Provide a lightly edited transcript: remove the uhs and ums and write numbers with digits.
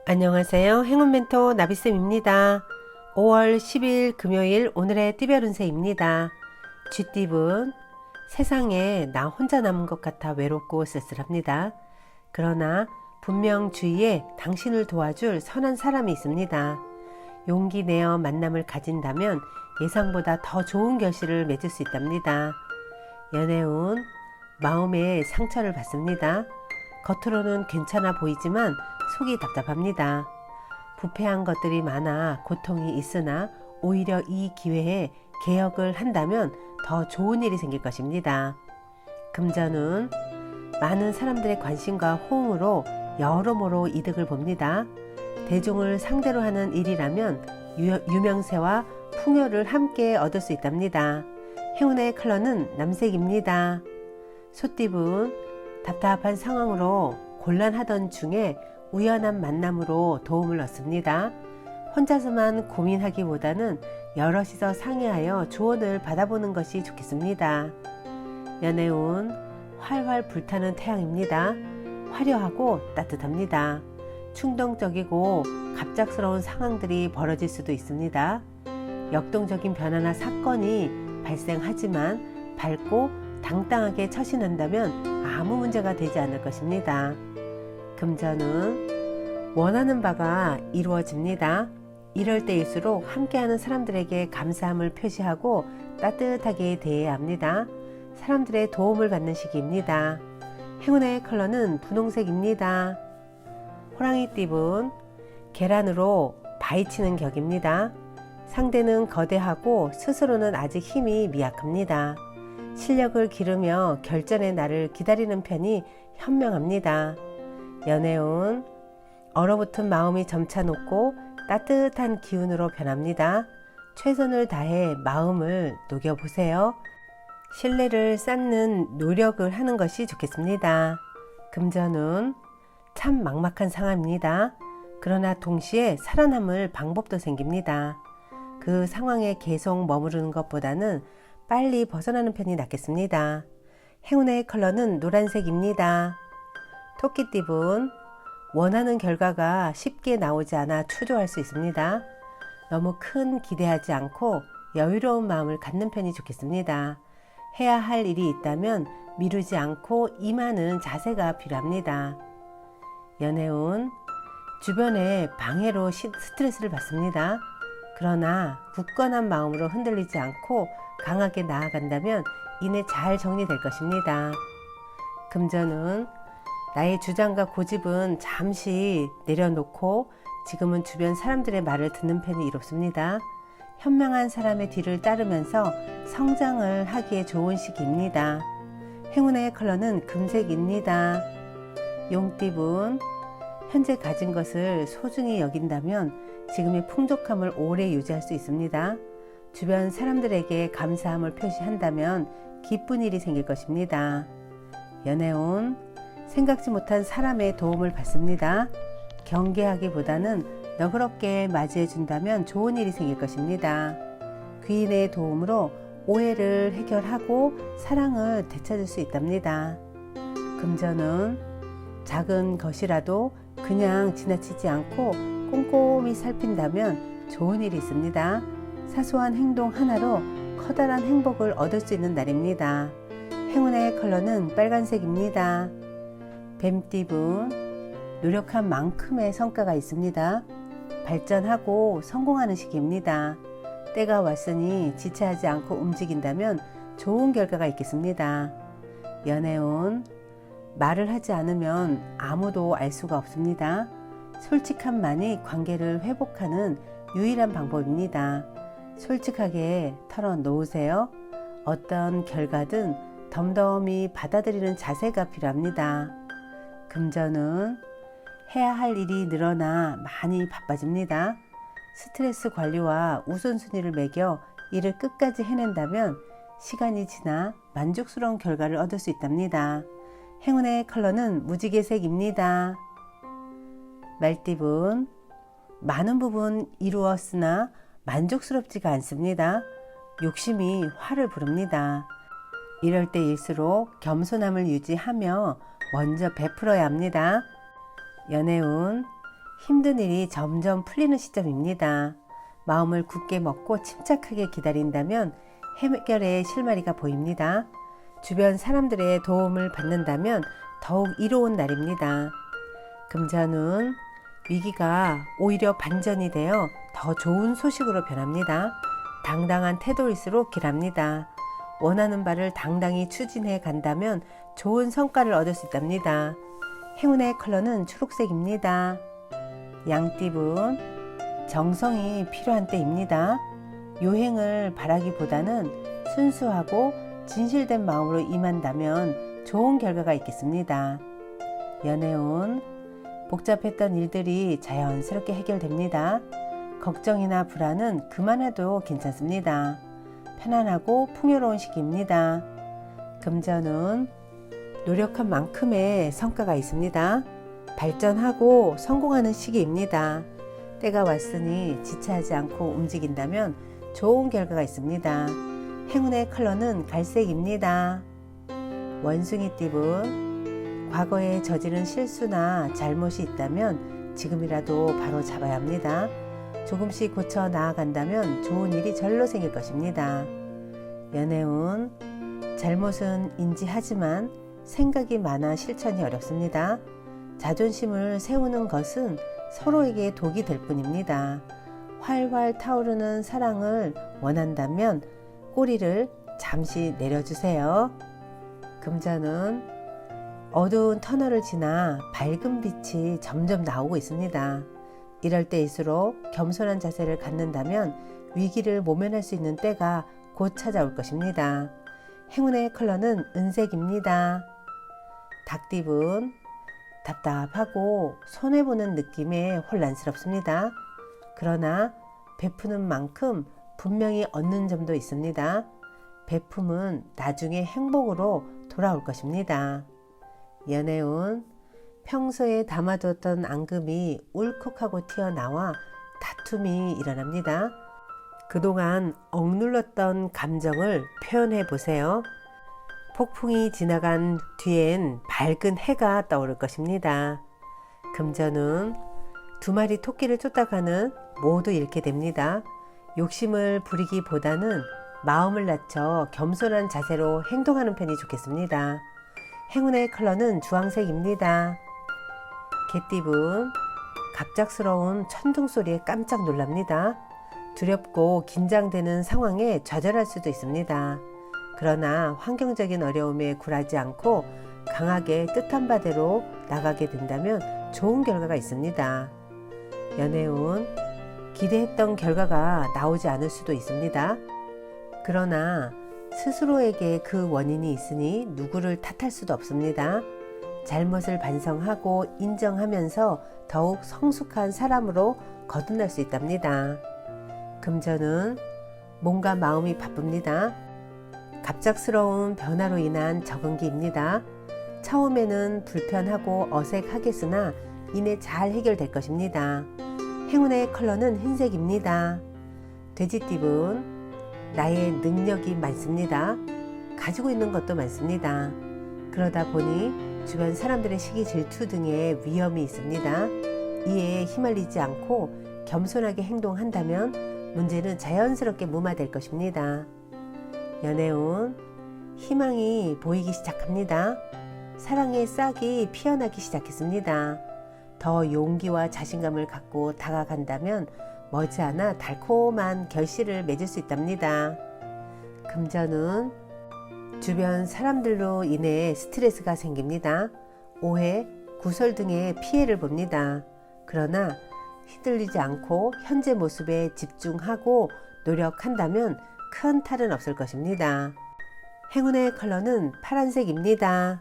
안녕하세요. 행운 멘토 나비쌤입니다. 5월 10일 금요일 오늘의 띠별 운세입니다. 쥐띠분, 세상에 나 혼자 남은 것 같아 외롭고 쓸쓸합니다. 그러나 분명 주위에 당신을 도와줄 선한 사람이 있습니다. 용기 내어 만남을 가진다면 예상보다 더 좋은 결실을 맺을 수 있답니다. 연애운, 마음에 상처를 받습니다. 겉으로는 괜찮아 보이지만 속이 답답합니다. 부패한 것들이 많아 고통이 있으나 오히려 이 기회에 개혁을 한다면 더 좋은 일이 생길 것입니다. 금전운, 많은 사람들의 관심과 호응으로 여러모로 이득을 봅니다. 대중을 상대로 하는 일이라면 유명세와 풍요를 함께 얻을 수 있답니다. 행운의 컬러는 남색입니다. 소띠분, 답답한 상황으로 곤란하던 중에 우연한 만남으로 도움을 얻습니다. 혼자서만 고민하기보다는 여럿이서 상의하여 조언을 받아보는 것이 좋겠습니다. 연애운, 활활 불타는 태양입니다. 화려하고 따뜻합니다. 충동적이고 갑작스러운 상황들이 벌어질 수도 있습니다. 역동적인 변화나 사건이 발생하지만 밝고 당당하게 처신한다면 아무 문제가 되지 않을 것입니다. 금전은 원하는 바가 이루어집니다. 이럴 때일수록 함께하는 사람들에게 감사함을 표시하고 따뜻하게 대해야 합니다. 사람들의 도움을 받는 시기입니다. 행운의 컬러는 분홍색입니다. 호랑이띠분, 계란으로 바위치는 격입니다. 상대는 거대하고 스스로는 아직 힘이 미약합니다. 실력을 기르며 결전의 날을 기다리는 편이 현명합니다. 연애운, 얼어붙은 마음이 점차 녹고 따뜻한 기운으로 변합니다. 최선을 다해 마음을 녹여보세요. 신뢰를 쌓는 노력을 하는 것이 좋겠습니다. 금전운, 참 막막한 상황입니다. 그러나 동시에 살아남을 방법도 생깁니다. 그 상황에 계속 머무르는 것보다는 빨리 벗어나는 편이 낫겠습니다. 행운의 컬러는 노란색입니다. 토끼띠분, 원하는 결과가 쉽게 나오지 않아 초조할 수 있습니다. 너무 큰 기대하지 않고 여유로운 마음을 갖는 편이 좋겠습니다. 해야 할 일이 있다면 미루지 않고 임하는 자세가 필요합니다. 연애운, 주변의 방해로 스트레스를 받습니다. 그러나 굳건한 마음으로 흔들리지 않고 강하게 나아간다면 이내 잘 정리될 것입니다. 금전운, 나의 주장과 고집은 잠시 내려놓고 지금은 주변 사람들의 말을 듣는 편이 이롭습니다. 현명한 사람의 뒤를 따르면서 성장을 하기에 좋은 시기입니다. 행운의 컬러는 금색입니다. 용띠분, 현재 가진 것을 소중히 여긴다면 지금의 풍족함을 오래 유지할 수 있습니다. 주변 사람들에게 감사함을 표시한다면 기쁜 일이 생길 것입니다. 연애운, 생각지 못한 사람의 도움을 받습니다. 경계하기보다는 너그럽게 맞이해준다면 좋은 일이 생길 것입니다. 귀인의 도움으로 오해를 해결하고 사랑을 되찾을 수 있답니다. 금전은 작은 것이라도 그냥 지나치지 않고 꼼꼼히 살핀다면 좋은 일이 있습니다. 사소한 행동 하나로 커다란 행복을 얻을 수 있는 날입니다. 행운의 컬러는 빨간색입니다. 뱀띠분, 노력한 만큼의 성과가 있습니다. 발전하고 성공하는 시기입니다. 때가 왔으니 지체하지 않고 움직인다면 좋은 결과가 있겠습니다. 연애운, 말을 하지 않으면 아무도 알 수가 없습니다. 솔직함만이 관계를 회복하는 유일한 방법입니다. 솔직하게 털어놓으세요. 어떤 결과든 덤덤히 받아들이는 자세가 필요합니다. 금전은 해야 할 일이 늘어나 많이 바빠집니다. 스트레스 관리와 우선순위를 매겨 일을 끝까지 해낸다면 시간이 지나 만족스러운 결과를 얻을 수 있답니다. 행운의 컬러는 무지개색입니다. 말띠분, 많은 부분 이루었으나 만족스럽지가 않습니다. 욕심이 화를 부릅니다. 이럴 때일수록 겸손함을 유지하며 먼저 베풀어야 합니다. 연애운, 힘든 일이 점점 풀리는 시점입니다. 마음을 굳게 먹고 침착하게 기다린다면 해결의 실마리가 보입니다. 주변 사람들의 도움을 받는다면 더욱 이로운 날입니다. 금전운, 위기가 오히려 반전이 되어 더 좋은 소식으로 변합니다. 당당한 태도일수록 길합니다. 원하는 바를 당당히 추진해 간다면 좋은 성과를 얻을 수 있답니다. 행운의 컬러는 초록색입니다. 양띠분, 정성이 필요한 때입니다. 요행을 바라기보다는 순수하고 진실된 마음으로 임한다면 좋은 결과가 있겠습니다. 연애운, 복잡했던 일들이 자연스럽게 해결됩니다. 걱정이나 불안은 그만해도 괜찮습니다. 편안하고 풍요로운 시기입니다. 금전운, 노력한 만큼의 성과가 있습니다. 발전하고 성공하는 시기입니다. 때가 왔으니 지체하지 않고 움직인다면 좋은 결과가 있습니다. 행운의 컬러는 갈색입니다. 원숭이띠분, 과거에 저지른 실수나 잘못이 있다면 지금이라도 바로 잡아야 합니다. 조금씩 고쳐 나아간다면 좋은 일이 절로 생길 것입니다. 연애운, 잘못은 인지하지만 생각이 많아 실천이 어렵습니다. 자존심을 세우는 것은 서로에게 독이 될 뿐입니다. 활활 타오르는 사랑을 원한다면 꼬리를 잠시 내려주세요. 금전은 어두운 터널을 지나 밝은 빛이 점점 나오고 있습니다. 이럴 때일수록 겸손한 자세를 갖는다면 위기를 모면할 수 있는 때가 곧 찾아올 것입니다. 행운의 컬러는 은색입니다. 닭띠분, 답답하고 손해보는 느낌에 혼란스럽습니다. 그러나 베푸는 만큼 분명히 얻는 점도 있습니다. 베품은 나중에 행복으로 돌아올 것입니다. 연애운, 평소에 담아두었던 앙금이 울컥하고 튀어나와 다툼이 일어납니다. 그동안 억눌렀던 감정을 표현해 보세요. 폭풍이 지나간 뒤엔 밝은 해가 떠오를 것입니다. 금전운, 두 마리 토끼를 쫓아가는 모두 잃게 됩니다. 욕심을 부리기보다는 마음을 낮춰 겸손한 자세로 행동하는 편이 좋겠습니다. 행운의 컬러는 주황색입니다. 개띠분, 갑작스러운 천둥 소리에 깜짝 놀랍니다. 두렵고 긴장되는 상황에 좌절할 수도 있습니다. 그러나 환경적인 어려움에 굴하지 않고 강하게 뜻한 바대로 나가게 된다면 좋은 결과가 있습니다. 연애운, 기대했던 결과가 나오지 않을 수도 있습니다. 그러나 스스로에게 그 원인이 있으니 누구를 탓할 수도 없습니다. 잘못을 반성하고 인정하면서 더욱 성숙한 사람으로 거듭날 수 있답니다. 금전은 몸과 마음이 바쁩니다. 갑작스러운 변화로 인한 적응기입니다. 처음에는 불편하고 어색하겠으나 이내 잘 해결될 것입니다. 행운의 컬러는 흰색입니다. 돼지띠분, 나의 능력이 많습니다. 가지고 있는 것도 많습니다. 그러다 보니 주변 사람들의 시기 질투 등의 위험이 있습니다. 이에 휘말리지 않고 겸손하게 행동한다면 문제는 자연스럽게 무마될 것입니다. 연애운, 희망이 보이기 시작합니다. 사랑의 싹이 피어나기 시작했습니다. 더 용기와 자신감을 갖고 다가간다면 머지않아 달콤한 결실을 맺을 수 있답니다. 금전운, 주변 사람들로 인해 스트레스가 생깁니다. 오해, 구설 등의 피해를 봅니다. 그러나 휘둘리지 않고 현재 모습에 집중하고 노력한다면 큰 탈은 없을 것입니다. 행운의 컬러는 파란색입니다.